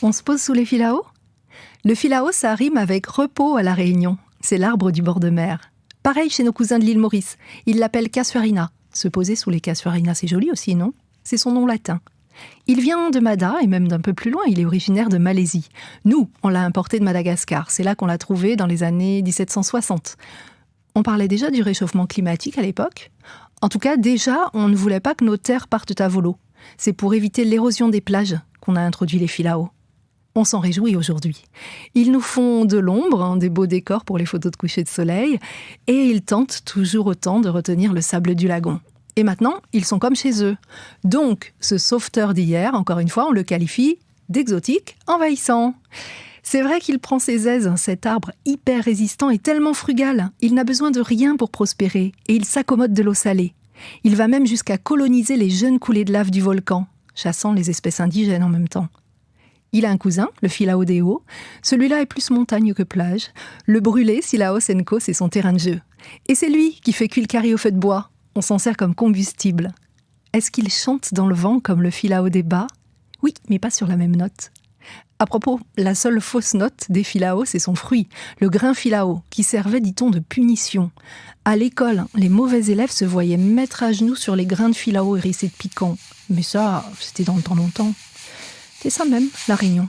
On se pose sous les filao ? Le filao, ça rime avec repos à La Réunion. C'est l'arbre du bord de mer. Pareil chez nos cousins de l'île Maurice. Ils l'appellent casuarina. Se poser sous les casuarinas, c'est joli aussi, non ? C'est son nom latin. Il vient de Mada, et même d'un peu plus loin, il est originaire de Malaisie. Nous, on l'a importé de Madagascar. C'est là qu'on l'a trouvé dans les années 1760. On parlait déjà du réchauffement climatique à l'époque. En tout cas, déjà, on ne voulait pas que nos terres partent à volo. C'est pour éviter l'érosion des plages qu'on a introduit les filaos. On s'en réjouit aujourd'hui. Ils nous font de l'ombre, des beaux décors pour les photos de coucher de soleil, et ils tentent toujours autant de retenir le sable du lagon. Et maintenant, ils sont comme chez eux. Donc, ce sauveteur d'hier, encore une fois, on le qualifie d'exotique envahissant. C'est vrai qu'il prend ses aises, cet arbre hyper résistant et tellement frugal. Il n'a besoin de rien pour prospérer, et il s'accommode de l'eau salée. Il va même jusqu'à coloniser les jeunes coulées de lave du volcan, chassant les espèces indigènes en même temps. Il a un cousin, le Filao Deo. Celui-là est plus montagne que plage. Le brûlé, Silao Senko, c'est son terrain de jeu. Et c'est lui qui fait cuire le curry au feu de bois. On s'en sert comme combustible. Est-ce qu'il chante dans le vent comme le Filao des bas ? Oui, mais pas sur la même note. À propos, la seule fausse note des Filaos, c'est son fruit, le grain Filao, qui servait, dit-on, de punition. À l'école, les mauvais élèves se voyaient mettre à genoux sur les grains de Filao hérissés de piquant. Mais ça, c'était dans le temps longtemps. C'est ça même, La Réunion.